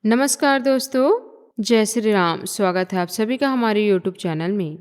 नमस्कार दोस्तों, जय श्री राम। स्वागत है आप सभी का हमारे यूट्यूब चैनल में।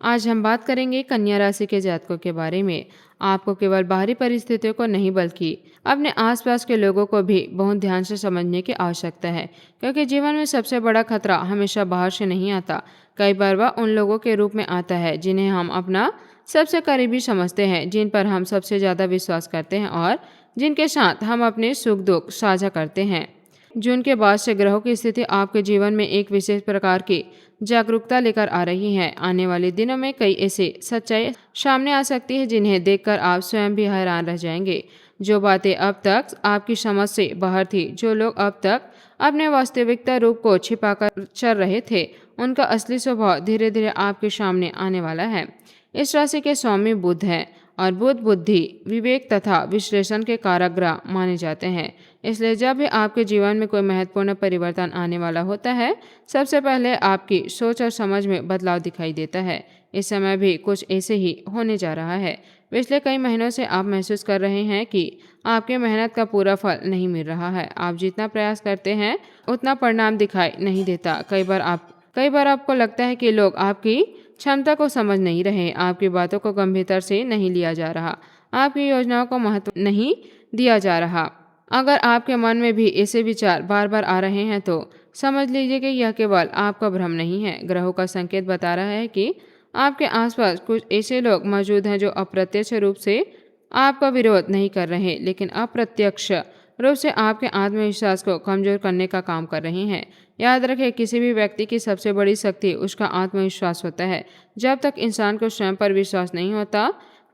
आज हम बात करेंगे कन्या राशि के जातकों के बारे में। आपको केवल बाहरी परिस्थितियों को नहीं बल्कि अपने आसपास के लोगों को भी बहुत ध्यान से समझने की आवश्यकता है, क्योंकि जीवन में सबसे बड़ा खतरा हमेशा बाहर से नहीं आता। कई बार वह उन लोगों के रूप में आता है जिन्हें हम अपना सबसे करीबी समझते हैं, जिन पर हम सबसे ज़्यादा विश्वास करते हैं और जिनके साथ हम अपने सुख दुख साझा करते हैं। जून के बाद से ग्रहों की स्थिति आपके जीवन में एक विशेष प्रकार की जागरूकता लेकर आ रही है। आने वाले दिनों में कई ऐसे सच्चाई सामने आ सकती है जिन्हें देखकर आप स्वयं भी हैरान रह जाएंगे। जो बातें अब तक आपकी समझ से बाहर थी, जो लोग अब तक अपने वास्तविकता रूप को छिपाकर चल रहे थे, उनका असली स्वभाव धीरे धीरे आपके सामने आने वाला है। इस राशि के स्वामी बुध हैं और बुध बुद्धि, विवेक तथा विश्लेषण के कारक ग्रह माने जाते हैं। इसलिए जब भी आपके जीवन में कोई महत्वपूर्ण परिवर्तन आने वाला होता है, सबसे पहले आपकी सोच और समझ में बदलाव दिखाई देता है। इस समय भी कुछ ऐसे ही होने जा रहा है। पिछले कई महीनों से आप महसूस कर रहे हैं कि आपके मेहनत का पूरा फल नहीं मिल रहा है। आप जितना प्रयास करते हैं उतना परिणाम दिखाई नहीं देता। कई बार आपको लगता है कि लोग आपकी क्षमता को समझ नहीं रहे, आपकी बातों को गंभीरता से नहीं लिया जा रहा, आपकी योजनाओं को महत्व नहीं दिया जा रहा। अगर आपके मन में भी ऐसे विचार बार बार आ रहे हैं तो समझ लीजिए कि यह केवल आपका भ्रम नहीं है। ग्रहों का संकेत बता रहा है कि आपके आसपास कुछ ऐसे लोग मौजूद हैं जो अप्रत्यक्ष रूप से आपका विरोध नहीं कर रहे, लेकिन अप्रत्यक्ष रूप से आपके आत्मविश्वास को कमजोर करने का काम कर रहे हैं। याद रखें, किसी भी व्यक्ति की सबसे बड़ी शक्ति उसका आत्मविश्वास होता है। जब तक इंसान को स्वयं पर विश्वास नहीं होता,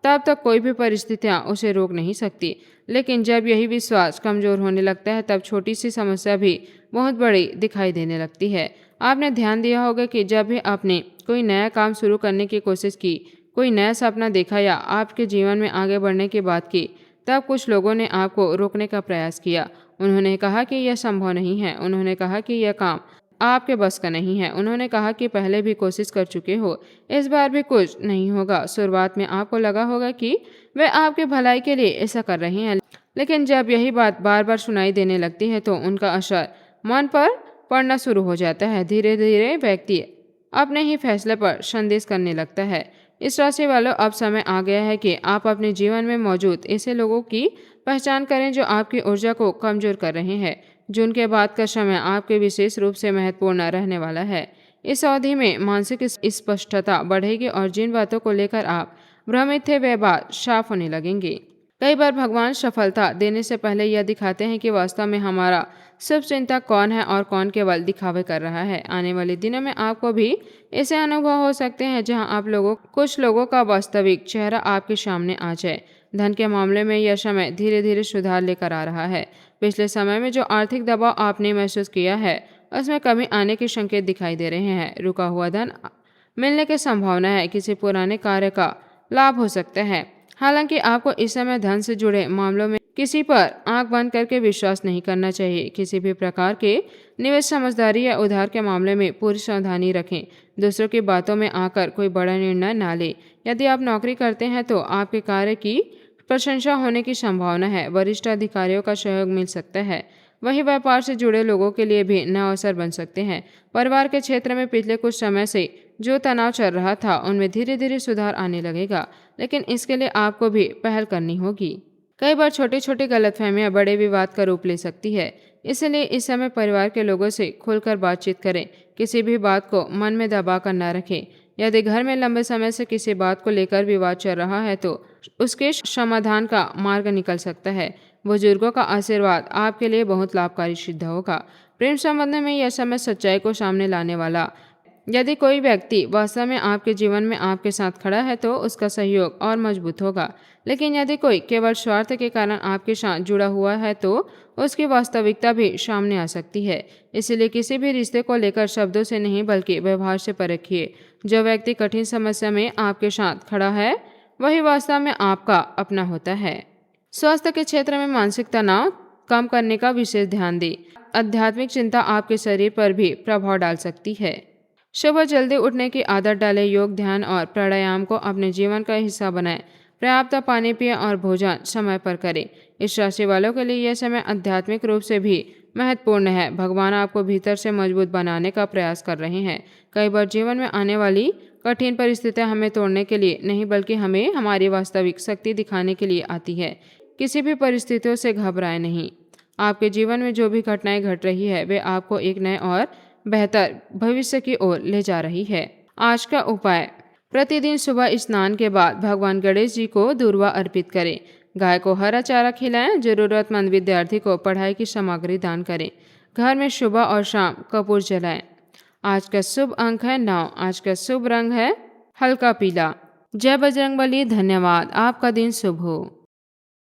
तब तक कोई भी परिस्थितियां उसे रोक नहीं सकती। लेकिन जब यही विश्वास कमजोर होने लगता है, तब छोटी सी समस्या भी बहुत बड़ी दिखाई देने लगती है। आपने ध्यान दिया होगा कि जब भी आपने कोई नया काम शुरू करने की कोशिश की, कोई नया सपना देखा या आपके जीवन में आगे बढ़ने की बात की, तब कुछ लोगों ने आपको रोकने का प्रयास किया। उन्होंने कहा कि यह संभव नहीं है, उन्होंने कहा कि यह काम आपके बस का नहीं है, उन्होंने कहा कि पहले भी कोशिश कर चुके हो, इस बार भी कुछ नहीं होगा। शुरुआत में आपको लगा होगा कि वे आपके भलाई के लिए ऐसा कर रहे हैं, लेकिन जब यही बात बार बार सुनाई देने लगती है तो उनका असर मन पर पड़ना शुरू हो जाता है। धीरे धीरे व्यक्ति अपने ही फैसले पर संदेश करने लगता है। इस राशि वालों, अब समय आ गया है कि आप अपने जीवन में मौजूद ऐसे लोगों की पहचान करें जो आपकी ऊर्जा को कमजोर कर रहे हैं। जून के बाद का समय आपके विशेष रूप से महत्वपूर्ण रहने वाला है। इस अवधि में मानसिक स्पष्टता बढ़ेगी और जिन बातों को लेकर आप भ्रमित थे वे बात साफ होने लगेंगी। कई बार भगवान सफलता देने से पहले यह दिखाते हैं कि वास्तव में हमारा शुभ चिंतक कौन है और कौन केवल दिखावे कर रहा है। आने वाले दिनों में आपको भी ऐसे अनुभव हो सकते हैं जहां कुछ लोगों का वास्तविक चेहरा आपके सामने आ जाए। धन के मामले में यह समय धीरे धीरे सुधार लेकर आ रहा है। पिछले समय में जो आर्थिक दबाव आपने महसूस किया है, उसमें कमी आने के संकेत दिखाई दे रहे हैं। रुका हुआ धन मिलने की संभावना है। किसी पुराने कार्य का लाभ हो सकता है। हालांकि आपको इस समय धन से जुड़े मामलों में किसी पर आंख बंद करके विश्वास नहीं करना चाहिए। किसी भी प्रकार के निवेश, समझदारी या उधार के मामले में पूरी सावधानी रखें। दूसरों की बातों में आकर कोई बड़ा निर्णय ना लें। यदि आप नौकरी करते हैं तो आपके कार्य की प्रशंसा होने की संभावना है। वरिष्ठ अधिकारियों का सहयोग मिल सकता है। वहीं व्यापार से जुड़े लोगों के लिए भी नए अवसर बन सकते हैं। परिवार के क्षेत्र में पिछले कुछ समय से जो तनाव चल रहा था, उनमें धीरे धीरे सुधार आने लगेगा, लेकिन इसके लिए आपको भी पहल करनी होगी। कई बार छोटी छोटी गलतफहमियां बड़े विवाद का रूप ले सकती है, इसलिए इस समय परिवार के लोगों से खुलकर बातचीत करें। किसी भी बात को मन में दबा कर न रखें। यदि घर में लंबे समय से किसी बात को लेकर विवाद चल रहा है तो उसके समाधान का मार्ग निकल सकता है। बुजुर्गों का आशीर्वाद आपके लिए बहुत लाभकारी सिद्ध होगा। प्रेम संबंध में यह समय सच्चाई को सामने लाने वाला। यदि कोई व्यक्ति वास्तव में आपके जीवन में आपके साथ खड़ा है तो उसका सहयोग और मजबूत होगा, लेकिन यदि कोई केवल स्वार्थ के कारण आपके साथ जुड़ा हुआ है तो उसकी वास्तविकता भी सामने आ सकती है। इसलिए किसी भी रिश्ते को लेकर शब्दों से नहीं बल्कि व्यवहार से परखिए। जो व्यक्ति कठिन समस्या में आपके साथ खड़ा है वही वास्तव में आपका अपना होता है। स्वास्थ्य के क्षेत्र में मानसिक तनाव कम करने का विशेष ध्यान दें। आध्यात्मिक चिंता आपके शरीर पर भी प्रभाव डाल सकती है। सुबह जल्दी उठने की आदत डालें। योग, ध्यान और प्राणायाम को अपने जीवन का हिस्सा बनाएं। पर्याप्त पानी पिएं और भोजन समय पर करें। इस राशि वालों के लिए यह समय आध्यात्मिक रूप से भी महत्वपूर्ण है। भगवान आपको भीतर से मजबूत बनाने का प्रयास कर रहे हैं। कई बार जीवन में आने वाली कठिन परिस्थितियां हमें तोड़ने के लिए नहीं बल्कि हमें हमारी वास्तविक शक्ति दिखाने के लिए आती है। किसी भी परिस्थितियों से घबराएं नहीं। आपके जीवन में जो भी घटनाएं घट रही है वे आपको एक नए और बेहतर भविष्य की ओर ले जा रही है। आज का उपाय, प्रतिदिन सुबह स्नान के बाद भगवान गणेश जी को दूर्वा अर्पित करें। गाय को हरा चारा खिलाएं। जरूरतमंद विद्यार्थी को पढ़ाई की सामग्री दान करें। घर में सुबह और शाम कपूर जलाएं। आज का शुभ अंक है 9। आज का शुभ रंग है हल्का पीला। जय बजरंगबली। धन्यवाद। आपका दिन शुभ हो।